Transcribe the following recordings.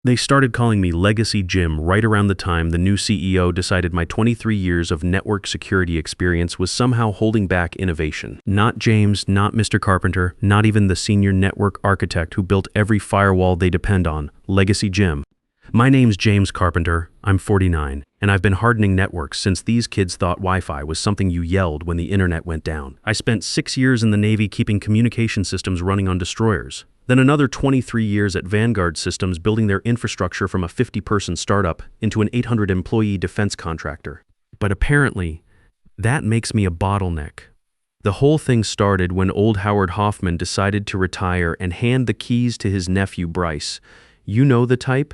They started calling me Legacy Jim right around the time the new CEO decided my 23 years of network security experience was somehow holding back innovation. Not James, not Mr. Carpenter, not even the senior network architect who built every firewall they depend on, Legacy Jim. My name's James Carpenter, I'm 49, and I've been hardening networks since these kids thought Wi-Fi was something you yelled when the internet went down. I spent 6 years in the Navy keeping communication systems running on destroyers. Then another 23 years at Vanguard Systems building their infrastructure from a 50-person startup into an 800-employee defense contractor. But apparently, that makes me a bottleneck. The whole thing started when old Howard Hoffman decided to retire and hand the keys to his nephew Bryce. You know the type?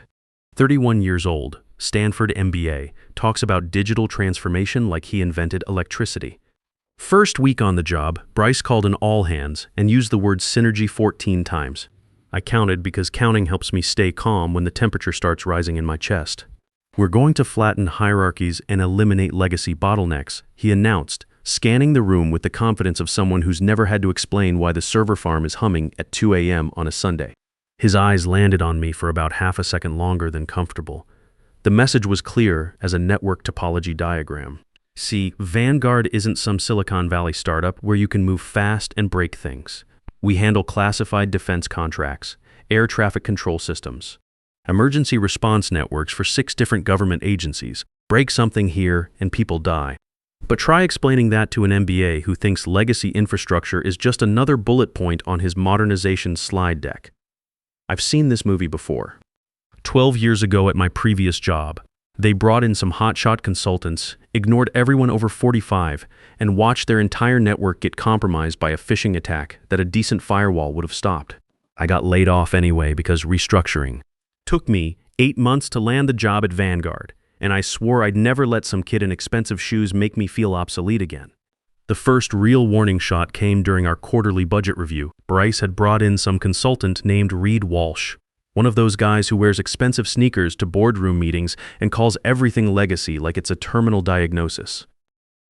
31 years old, Stanford MBA, talks about digital transformation like he invented electricity. First week on the job, Bryce called an all-hands and used the word synergy 14 times. I counted because counting helps me stay calm when the temperature starts rising in my chest. We're going to flatten hierarchies and eliminate legacy bottlenecks, he announced, scanning the room with the confidence of someone who's never had to explain why the server farm is humming at 2 a.m. on a Sunday. His eyes landed on me for about half a second longer than comfortable. The message was clear as a network topology diagram. See, Vanguard isn't some Silicon Valley startup where you can move fast and break things. We handle classified defense contracts, air traffic control systems, emergency response networks for 6 different government agencies. Break something here and people die. But try explaining that to an MBA who thinks legacy infrastructure is just another bullet point on his modernization slide deck. I've seen this movie before. 12 years ago at my previous job, they brought in some hotshot consultants, ignored everyone over 45, and watched their entire network get compromised by a phishing attack that a decent firewall would have stopped. I got laid off anyway because restructuring. Took me 8 months to land the job at Vanguard, and I swore I'd never let some kid in expensive shoes make me feel obsolete again. The first real warning shot came during our quarterly budget review. Bryce had brought in some consultant named Reed Walsh, one of those guys who wears expensive sneakers to boardroom meetings and calls everything legacy like it's a terminal diagnosis.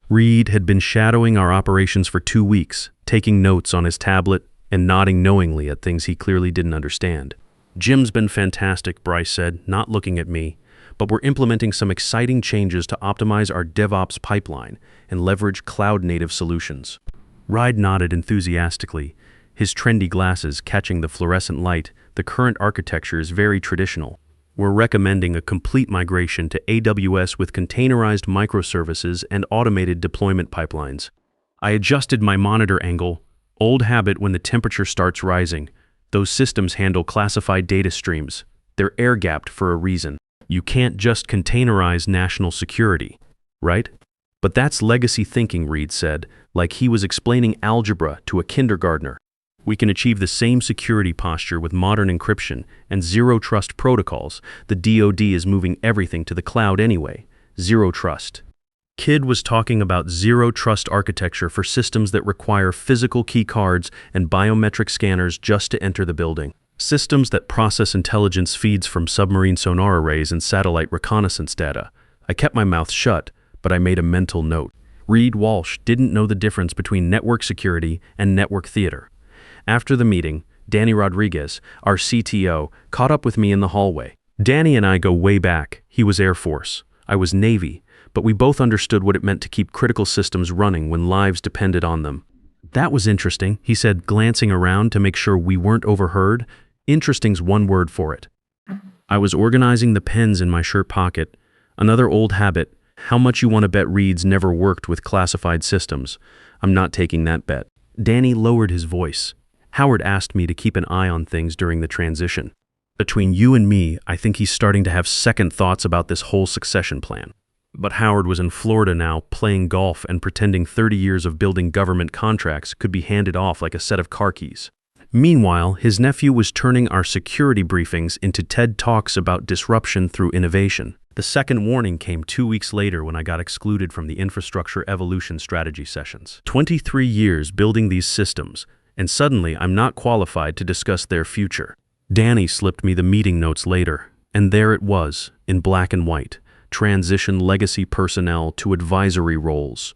Reed had been shadowing our operations for 2 weeks, taking notes on his tablet and nodding knowingly at things he clearly didn't understand. Jim's been fantastic, Bryce said, not looking at me, but we're implementing some exciting changes to optimize our DevOps pipeline and leverage cloud-native solutions. Reed nodded enthusiastically, his trendy glasses catching the fluorescent light. The current architecture is very traditional. We're recommending a complete migration to AWS with containerized microservices and automated deployment pipelines. I adjusted my monitor angle, old habit when the temperature starts rising. Those systems handle classified data streams. They're air-gapped for a reason. You can't just containerize national security, right? But that's legacy thinking, Reed said, like he was explaining algebra to a kindergartner. We can achieve the same security posture with modern encryption and zero-trust protocols. The DoD is moving everything to the cloud anyway. Zero trust. Kid was talking about zero-trust architecture for systems that require physical key cards and biometric scanners just to enter the building. Systems that process intelligence feeds from submarine sonar arrays and satellite reconnaissance data. I kept my mouth shut, but I made a mental note. Reed Walsh didn't know the difference between network security and network theater. After the meeting, Danny Rodriguez, our CTO, caught up with me in the hallway. Danny and I go way back. He was Air Force. I was Navy, but we both understood what it meant to keep critical systems running when lives depended on them. That was interesting, he said, glancing around to make sure we weren't overheard. Interesting's one word for it. I was organizing the pens in my shirt pocket. Another old habit. How much you want to bet Reed's never worked with classified systems? I'm not taking that bet. Danny lowered his voice. Howard asked me to keep an eye on things during the transition. Between you and me, I think he's starting to have second thoughts about this whole succession plan. But Howard was in Florida now, playing golf and pretending 30 years of building government contracts could be handed off like a set of car keys. Meanwhile, his nephew was turning our security briefings into TED Talks about disruption through innovation. The second warning came 2 weeks later when I got excluded from the infrastructure evolution strategy sessions. 23 years building these systems, and suddenly I'm not qualified to discuss their future. Danny slipped me the meeting notes later, and there it was, in black and white. Transition legacy personnel to advisory roles.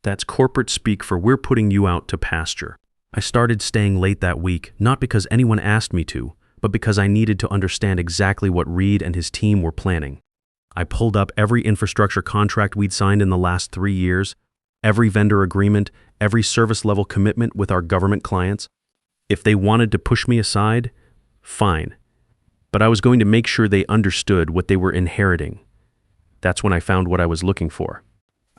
That's corporate speak for we're putting you out to pasture. I started staying late that week, not because anyone asked me to, but because I needed to understand exactly what Reed and his team were planning. I pulled up every infrastructure contract we'd signed in the last 3 years, every vendor agreement, every service level commitment with our government clients. If they wanted to push me aside, fine. But I was going to make sure they understood what they were inheriting. That's when I found what I was looking for.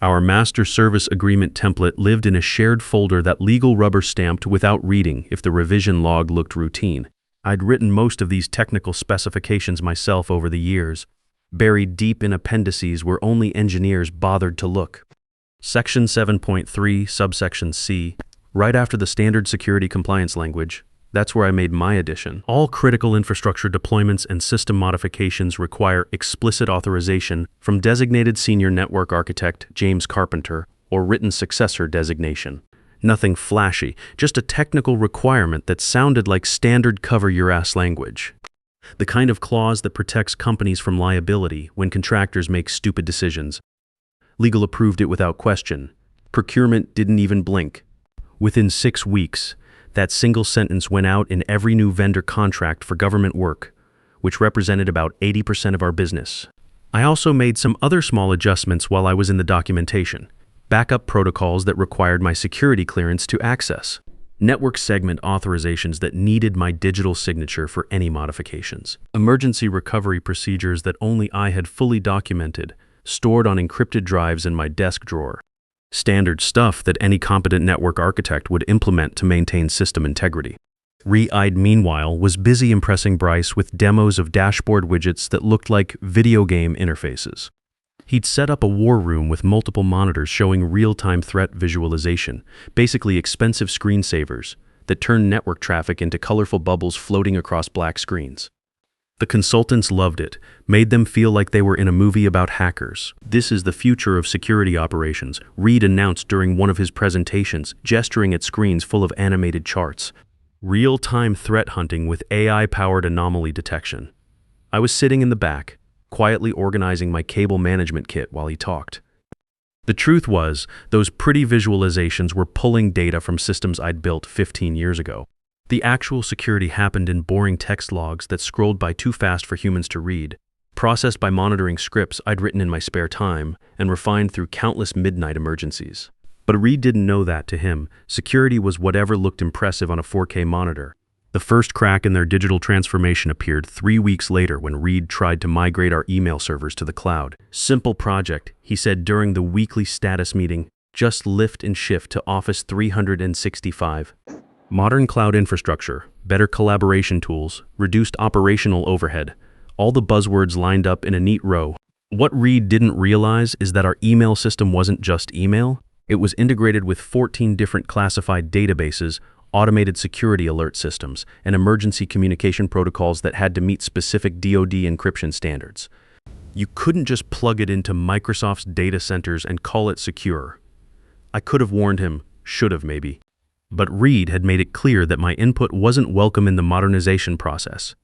Our master service agreement template lived in a shared folder that legal rubber stamped without reading if the revision log looked routine. I'd written most of these technical specifications myself over the years, buried deep in appendices where only engineers bothered to look. Section 7.3, subsection C, right after the standard security compliance language, that's where I made my addition. All critical infrastructure deployments and system modifications require explicit authorization from designated senior network architect James Carpenter or written successor designation. Nothing flashy, just a technical requirement that sounded like standard cover-your-ass language. The kind of clause that protects companies from liability when contractors make stupid decisions. Legal approved it without question. Procurement didn't even blink. Within 6 weeks, that single sentence went out in every new vendor contract for government work, which represented about 80% of our business. I also made some other small adjustments while I was in the documentation. Backup protocols that required my security clearance to access. Network segment authorizations that needed my digital signature for any modifications. Emergency recovery procedures that only I had fully documented, stored on encrypted drives in my desk drawer. Standard stuff that any competent network architect would implement to maintain system integrity. Reed, meanwhile, was busy impressing Bryce with demos of dashboard widgets that looked like video game interfaces. He'd set up a war room with multiple monitors showing real-time threat visualization, basically expensive screensavers that turned network traffic into colorful bubbles floating across black screens. The consultants loved it, made them feel like they were in a movie about hackers. This is the future of security operations, Reed announced during one of his presentations, gesturing at screens full of animated charts. Real-time threat hunting with AI-powered anomaly detection. I was sitting in the back, quietly organizing my cable management kit while he talked. The truth was, those pretty visualizations were pulling data from systems I'd built 15 years ago. The actual security happened in boring text logs that scrolled by too fast for humans to read, processed by monitoring scripts I'd written in my spare time, and refined through countless midnight emergencies. But Reed didn't know that to him. Security was whatever looked impressive on a 4K monitor. The first crack in their digital transformation appeared 3 weeks later when Reed tried to migrate our email servers to the cloud. Simple project, he said during the weekly status meeting, just lift and shift to Office 365. Modern cloud infrastructure, better collaboration tools, reduced operational overhead, all the buzzwords lined up in a neat row. What Reed didn't realize is that our email system wasn't just email, it was integrated with 14 different classified databases, automated security alert systems, and emergency communication protocols that had to meet specific DoD encryption standards. You couldn't just plug it into Microsoft's data centers and call it secure. I could have warned him, should have maybe. But Reed had made it clear that my input wasn't welcome in the modernization process.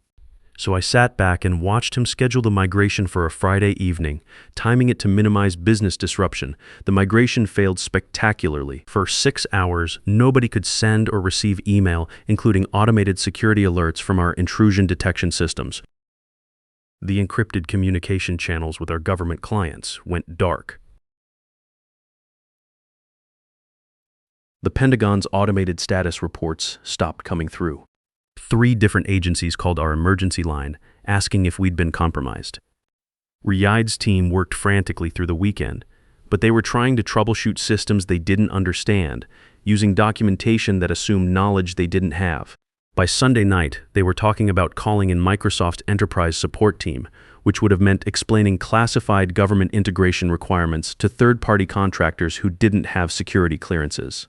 So I sat back and watched him schedule the migration for a Friday evening, timing it to minimize business disruption. The migration failed spectacularly. For 6 hours, nobody could send or receive email, including automated security alerts from our intrusion detection systems. The encrypted communication channels with our government clients went dark. The Pentagon's automated status reports stopped coming through. 3 different agencies called our emergency line, asking if we'd been compromised. Reed's team worked frantically through the weekend, but they were trying to troubleshoot systems they didn't understand, using documentation that assumed knowledge they didn't have. By Sunday night, they were talking about calling in Microsoft's enterprise support team, which would have meant explaining classified government integration requirements to third-party contractors who didn't have security clearances.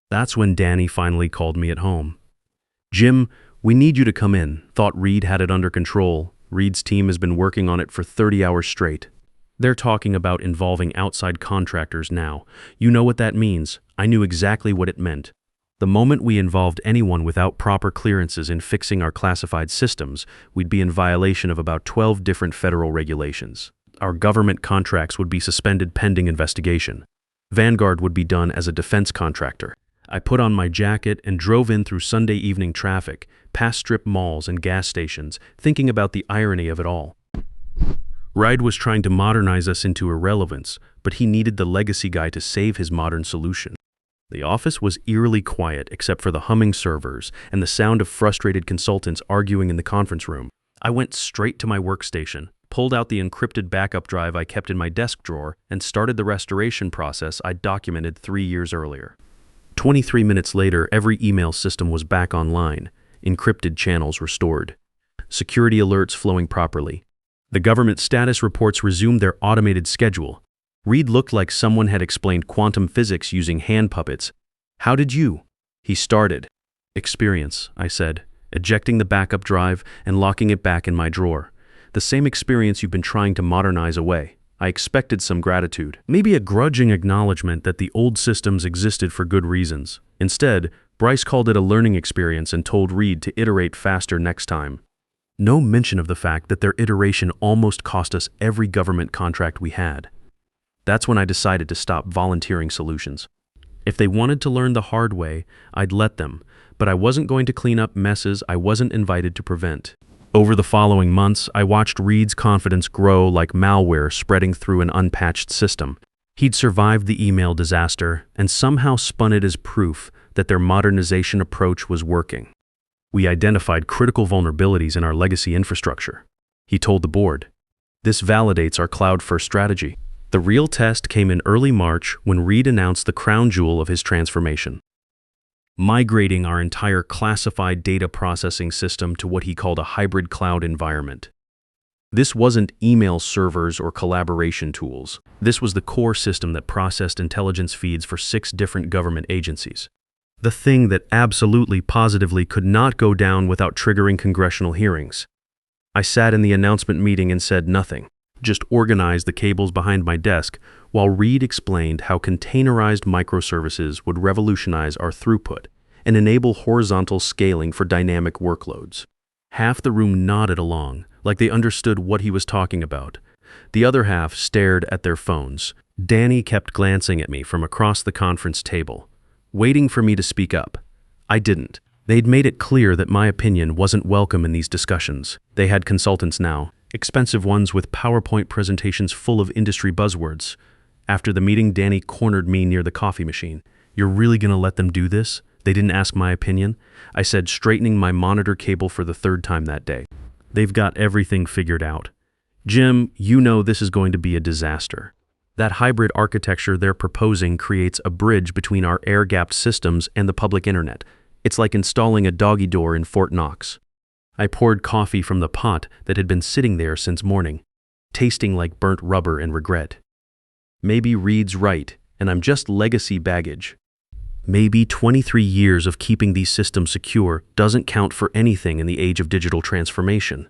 That's when Danny finally called me at home. "Jim, we need you to come in." Thought Reed had it under control. Reed's team has been working on it for 30 hours straight. They're talking about involving outside contractors now. You know what that means. I knew exactly what it meant. The moment we involved anyone without proper clearances in fixing our classified systems, we'd be in violation of about 12 different federal regulations. Our government contracts would be suspended pending investigation. Vanguard would be done as a defense contractor. I put on my jacket and drove in through Sunday evening traffic, past strip malls and gas stations, thinking about the irony of it all. Reed was trying to modernize us into irrelevance, but he needed the legacy guy to save his modern solution. The office was eerily quiet except for the humming servers and the sound of frustrated consultants arguing in the conference room. I went straight to my workstation, pulled out the encrypted backup drive I kept in my desk drawer, and started the restoration process I'd documented 3 years earlier. 23 minutes later, every email system was back online, encrypted channels restored, security alerts flowing properly. The government status reports resumed their automated schedule. Reed looked like someone had explained quantum physics using hand puppets. "How did you?" He started. "Experience," I said, ejecting the backup drive and locking it back in my drawer. "The same experience you've been trying to modernize away." I expected some gratitude, maybe a grudging acknowledgement that the old systems existed for good reasons. Instead, Bryce called it a learning experience and told Reed to iterate faster next time. No mention of the fact that their iteration almost cost us every government contract we had. That's when I decided to stop volunteering solutions. If they wanted to learn the hard way, I'd let them, but I wasn't going to clean up messes I wasn't invited to prevent. Over the following months, I watched Reed's confidence grow like malware spreading through an unpatched system. He'd survived the email disaster and somehow spun it as proof that their modernization approach was working. We identified critical vulnerabilities in our legacy infrastructure. He told the board, "This validates our cloud-first strategy." The real test came in early March when Reed announced the crown jewel of his transformation: migrating our entire classified data processing system to what he called a hybrid cloud environment. This wasn't email servers or collaboration tools. This was the core system that processed intelligence feeds for 6 different government agencies. The thing that absolutely positively could not go down without triggering congressional hearings. I sat in the announcement meeting and said nothing, just organized the cables behind my desk while Reed explained how containerized microservices would revolutionize our throughput and enable horizontal scaling for dynamic workloads. Half the room nodded along, like they understood what he was talking about. The other half stared at their phones. Danny kept glancing at me from across the conference table, waiting for me to speak up. I didn't. They'd made it clear that my opinion wasn't welcome in these discussions. They had consultants now, expensive ones with PowerPoint presentations full of industry buzzwords. After the meeting, Danny cornered me near the coffee machine. "You're really gonna let them do this? They didn't ask my opinion," I said, straightening my monitor cable for the 3rd time that day. "They've got everything figured out. Jim, you know this is going to be a disaster. That hybrid architecture they're proposing creates a bridge between our air-gapped systems and the public internet. It's like installing a doggy door in Fort Knox." I poured coffee from the pot that had been sitting there since morning, tasting like burnt rubber and regret. Maybe Reed's right, and I'm just legacy baggage. Maybe 23 years of keeping these systems secure doesn't count for anything in the age of digital transformation.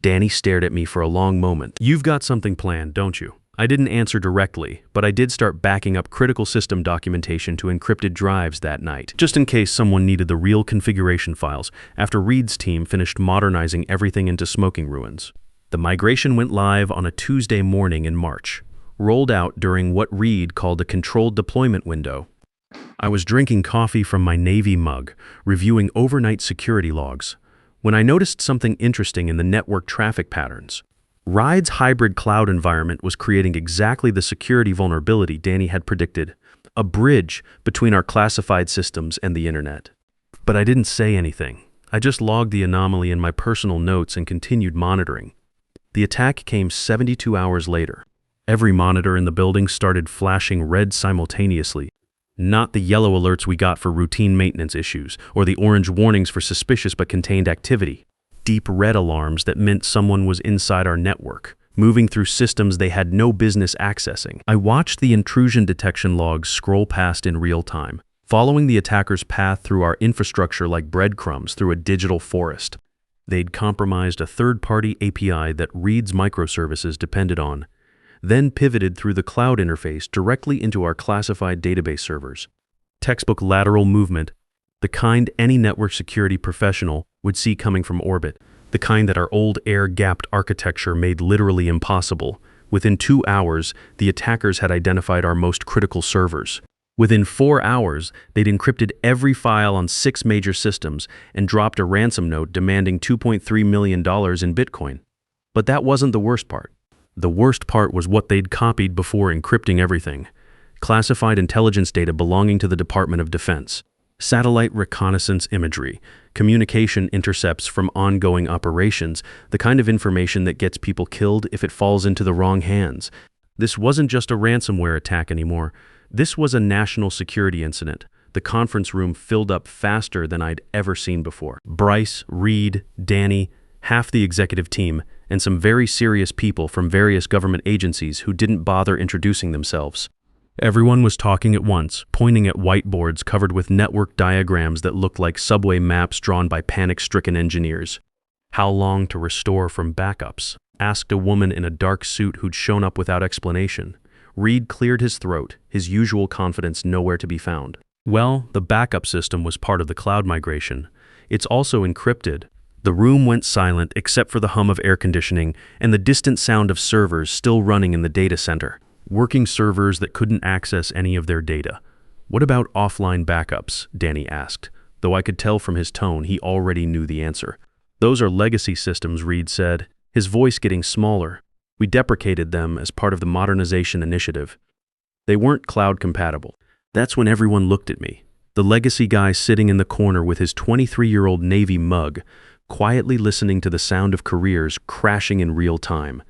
Danny stared at me for a long moment. "You've got something planned, don't you?" I didn't answer directly, but I did start backing up critical system documentation to encrypted drives that night, just in case someone needed the real configuration files after Reed's team finished modernizing everything into smoking ruins. The migration went live on a Tuesday morning in March, rolled out during what Reed called a controlled deployment window. I was drinking coffee from my Navy mug, reviewing overnight security logs, when I noticed something interesting in the network traffic patterns. Reed's hybrid cloud environment was creating exactly the security vulnerability Danny had predicted, a bridge between our classified systems and the internet. But I didn't say anything. I just logged the anomaly in my personal notes and continued monitoring. The attack came 72 hours later. Every monitor in the building started flashing red simultaneously. Not the yellow alerts we got for routine maintenance issues, or the orange warnings for suspicious but contained activity. Deep red alarms that meant someone was inside our network, moving through systems they had no business accessing. I watched the intrusion detection logs scroll past in real time, following the attacker's path through our infrastructure like breadcrumbs through a digital forest. They'd compromised a third-party API that Reed's microservices depended on, then pivoted through the cloud interface directly into our classified database servers. Textbook lateral movement, the kind any network security professional would see coming from orbit, the kind that our old air-gapped architecture made literally impossible. Within 2 hours, the attackers had identified our most critical servers. Within 4 hours, they'd encrypted every file on 6 major systems and dropped a ransom note demanding $2.3 million in Bitcoin. But that wasn't the worst part. The worst part was what they'd copied before encrypting everything. Classified intelligence data belonging to the Department of Defense. Satellite reconnaissance imagery, communication intercepts from ongoing operations, the kind of information that gets people killed if it falls into the wrong hands. This wasn't just a ransomware attack anymore. This was a national security incident. The conference room filled up faster than I'd ever seen before. Bryce, Reed, Danny, half the executive team, and some very serious people from various government agencies who didn't bother introducing themselves. Everyone was talking at once, pointing at whiteboards covered with network diagrams that looked like subway maps drawn by panic-stricken engineers. "How long to restore from backups?" asked a woman in a dark suit who'd shown up without explanation. Reed cleared his throat, his usual confidence nowhere to be found. "Well, the backup system was part of the cloud migration. It's also encrypted." The room went silent except for the hum of air conditioning and the distant sound of servers still running in the data center. Working servers that couldn't access any of their data. "What about offline backups?" Danny asked, though I could tell from his tone he already knew the answer. "Those are legacy systems," Reed said, his voice getting smaller. "We deprecated them as part of the modernization initiative. They weren't cloud compatible." That's when everyone looked at me. The legacy guy sitting in the corner with his 23-year-old Navy mug, quietly listening to the sound of careers crashing in real time.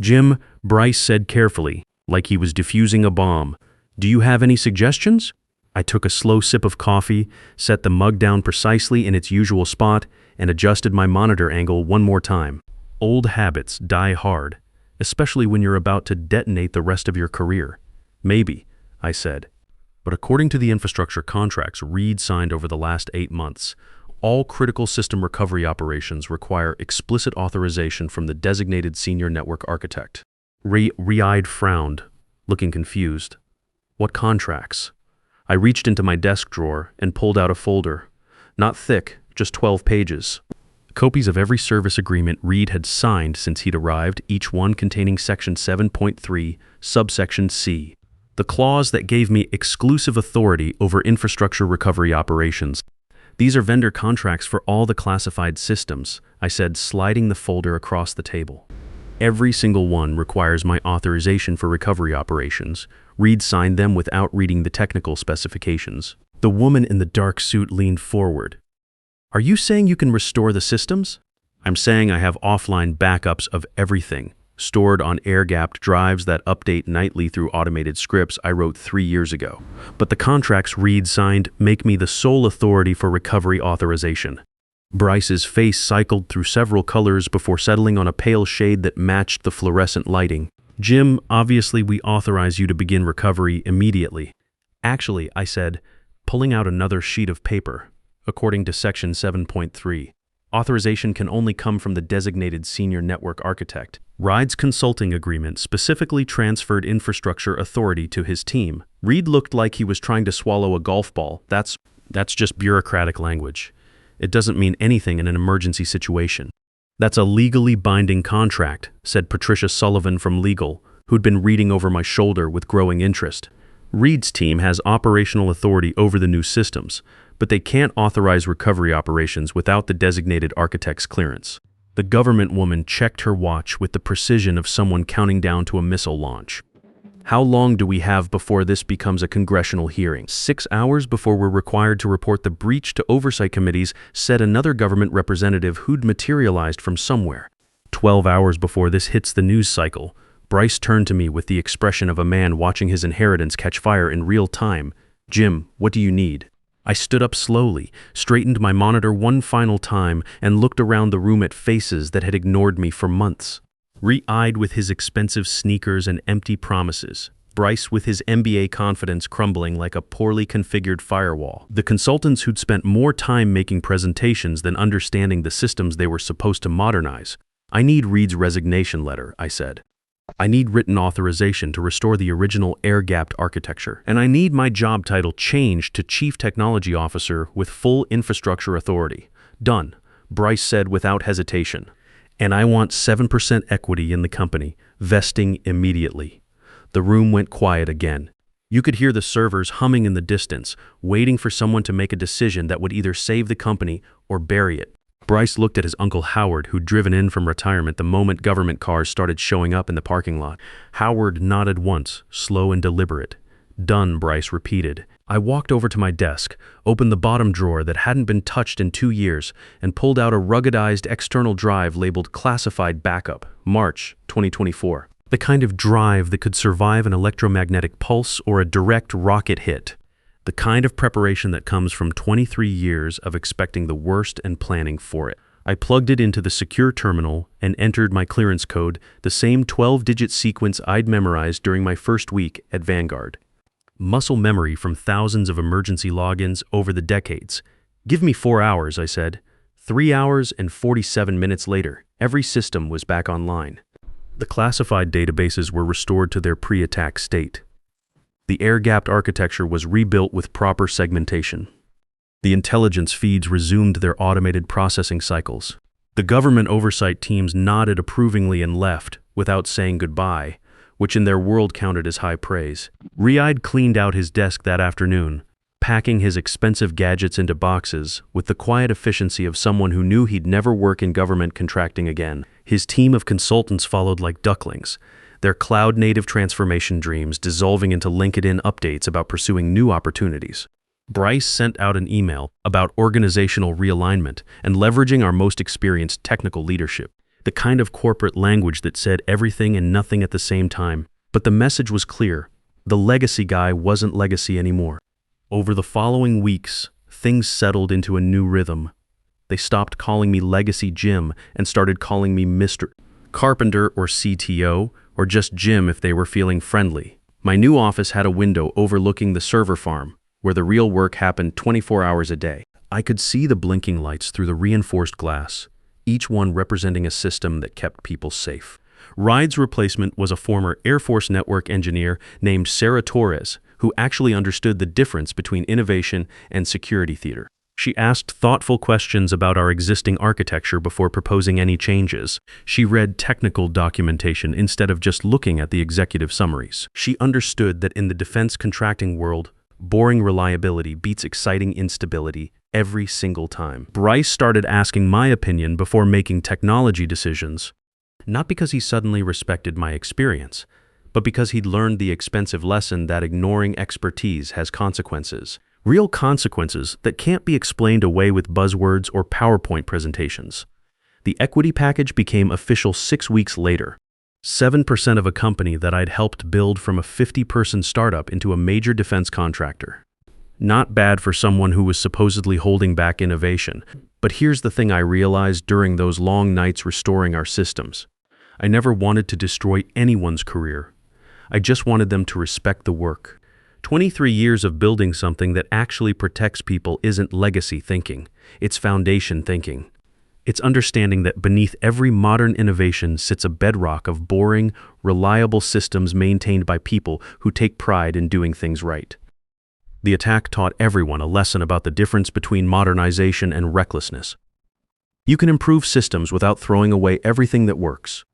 "Jim," Bryce said carefully, like he was defusing a bomb, "do you have any suggestions?" I took a slow sip of coffee, set the mug down precisely in its usual spot, and adjusted my monitor angle one more time. Old habits die hard, especially when you're about to detonate the rest of your career. "Maybe," I said. But according to the infrastructure contracts Reed signed over the last 8 months, all critical system recovery operations require explicit authorization from the designated senior network architect. Reed frowned, looking confused. "What contracts?" I reached into my desk drawer and pulled out a folder. Not thick, just 12 pages. Copies of every service agreement Reed had signed since he'd arrived, each one containing Section 7.3, subsection C, the clause that gave me exclusive authority over infrastructure recovery operations. "These are vendor contracts for all the classified systems," I said, sliding the folder across the table. "Every single one requires my authorization for recovery operations." Reed signed them without reading the technical specifications. The woman in the dark suit leaned forward. "Are you saying you can restore the systems?" "I'm saying I have offline backups of everything, stored on air-gapped drives that update nightly through automated scripts I wrote 3 years ago. But the contracts Reed signed make me the sole authority for recovery authorization." Bryce's face cycled through several colors before settling on a pale shade that matched the fluorescent lighting. "Jim, obviously we authorize you to begin recovery immediately." "Actually," I said, pulling out another sheet of paper, "according to Section 7.3, authorization can only come from the designated senior network architect." Reed's consulting agreement specifically transferred infrastructure authority to his team. Reed looked like he was trying to swallow a golf ball. That's just bureaucratic language. It doesn't mean anything in an emergency situation." "That's a legally binding contract," said Patricia Sullivan from legal, who'd been reading over my shoulder with growing interest. "Reed's team has operational authority over the new systems, but they can't authorize recovery operations without the designated architect's clearance." The government woman checked her watch with the precision of someone counting down to a missile launch. "How long do we have before this becomes a congressional hearing?" 6 hours before we're required to report the breach to oversight committees, said another government representative who'd materialized from somewhere. 12 hours before this hits the news cycle, Bryce turned to me with the expression of a man watching his inheritance catch fire in real time. "Jim, what do you need?" I stood up slowly, straightened my monitor one final time, and looked around the room at faces that had ignored me for months. Reed with his expensive sneakers and empty promises. Bryce with his MBA confidence crumbling like a poorly configured firewall. The consultants who'd spent more time making presentations than understanding the systems they were supposed to modernize. "I need Reed's resignation letter," I said. "I need written authorization to restore the original air-gapped architecture. And I need my job title changed to Chief Technology Officer with full infrastructure authority." "Done," Bryce said without hesitation. "And I want 7% equity in the company, vesting immediately." The room went quiet again. You could hear the servers humming in the distance, waiting for someone to make a decision that would either save the company or bury it. Bryce looked at his Uncle Howard, who'd driven in from retirement the moment government cars started showing up in the parking lot. Howard nodded once, slow and deliberate. "Done," Bryce repeated. I walked over to my desk, opened the bottom drawer that hadn't been touched in 2 years, and pulled out a ruggedized external drive labeled Classified Backup, March 2024. The kind of drive that could survive an electromagnetic pulse or a direct rocket hit. The kind of preparation that comes from 23 years of expecting the worst and planning for it. I plugged it into the secure terminal and entered my clearance code, the same 12-digit sequence I'd memorized during my first week at Vanguard. Muscle memory from thousands of emergency logins over the decades. "Give me 4 hours," I said. 3 hours and 47 minutes later, every system was back online. The classified databases were restored to their pre-attack state. The air-gapped architecture was rebuilt with proper segmentation. The intelligence feeds resumed their automated processing cycles. The government oversight teams nodded approvingly and left without saying goodbye, which in their world counted as high praise. Riyadh cleaned out his desk that afternoon, packing his expensive gadgets into boxes with the quiet efficiency of someone who knew he'd never work in government contracting again. His team of consultants followed like ducklings, their cloud-native transformation dreams dissolving into LinkedIn updates about pursuing new opportunities. Bryce sent out an email about organizational realignment and leveraging our most experienced technical leadership, the kind of corporate language that said everything and nothing at the same time. But the message was clear. The legacy guy wasn't legacy anymore. Over the following weeks, things settled into a new rhythm. They stopped calling me Legacy Jim and started calling me Mr. Carpenter or CTO, or just Jim if they were feeling friendly. My new office had a window overlooking the server farm, where the real work happened 24 hours a day. I could see the blinking lights through the reinforced glass, each one representing a system that kept people safe. Ride's replacement was a former Air Force network engineer named Sarah Torres, who actually understood the difference between innovation and security theater. She asked thoughtful questions about our existing architecture before proposing any changes. She read technical documentation instead of just looking at the executive summaries. She understood that in the defense contracting world, boring reliability beats exciting instability every single time. Bryce started asking my opinion before making technology decisions, not because he suddenly respected my experience, but because he'd learned the expensive lesson that ignoring expertise has consequences. Real consequences that can't be explained away with buzzwords or PowerPoint presentations. The equity package became official 6 weeks later. 7% of a company that I'd helped build from a 50-person startup into a major defense contractor. Not bad for someone who was supposedly holding back innovation. But here's the thing I realized during those long nights restoring our systems. I never wanted to destroy anyone's career. I just wanted them to respect the work. 23 years of building something that actually protects people isn't legacy thinking, it's foundation thinking. It's understanding that beneath every modern innovation sits a bedrock of boring, reliable systems maintained by people who take pride in doing things right. The attack taught everyone a lesson about the difference between modernization and recklessness. You can improve systems without throwing away everything that works.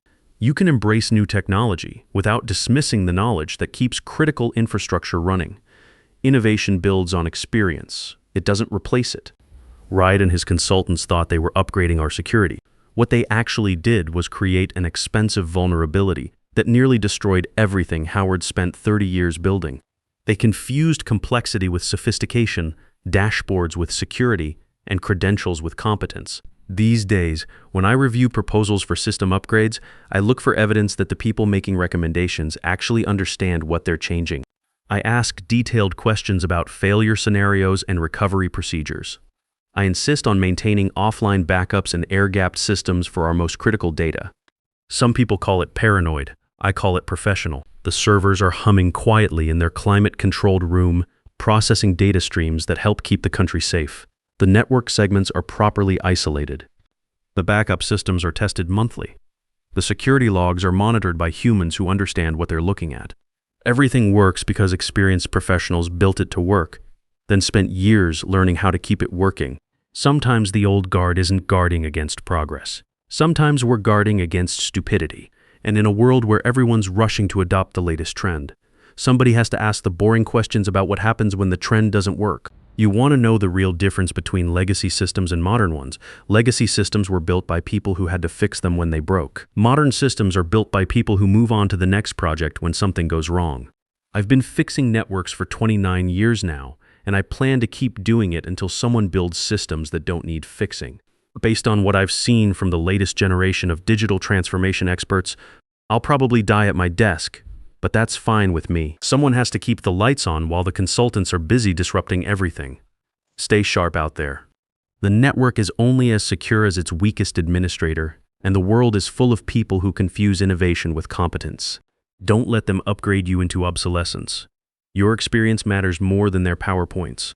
You can embrace new technology without dismissing the knowledge that keeps critical infrastructure running. Innovation builds on experience. It doesn't replace it. Ride and his consultants thought they were upgrading our security. What they actually did was create an expensive vulnerability that nearly destroyed everything Howard spent 30 years building. They confused complexity with sophistication, dashboards with security, and credentials with competence. These days, when I review proposals for system upgrades, I look for evidence that the people making recommendations actually understand what they're changing. I ask detailed questions about failure scenarios and recovery procedures. I insist on maintaining offline backups and air-gapped systems for our most critical data. Some people call it paranoid. I call it professional. The servers are humming quietly in their climate-controlled room, processing data streams that help keep the country safe. The network segments are properly isolated. The backup systems are tested monthly. The security logs are monitored by humans who understand what they're looking at. Everything works because experienced professionals built it to work, then spent years learning how to keep it working. Sometimes the old guard isn't guarding against progress. Sometimes we're guarding against stupidity. And in a world where everyone's rushing to adopt the latest trend, Somebody has to ask the boring questions about what happens when the trend doesn't work. You want to know the real difference between legacy systems and modern ones. Legacy systems were built by people who had to fix them when they broke. Modern systems are built by people who move on to the next project when something goes wrong. I've been fixing networks for 29 years now, and I plan to keep doing it until someone builds systems that don't need fixing. Based on what I've seen from the latest generation of digital transformation experts, I'll probably die at my desk, but that's fine with me. Someone has to keep the lights on while the consultants are busy disrupting everything. Stay sharp out there. The network is only as secure as its weakest administrator, and the world is full of people who confuse innovation with competence. Don't let them upgrade you into obsolescence. Your experience matters more than their PowerPoints.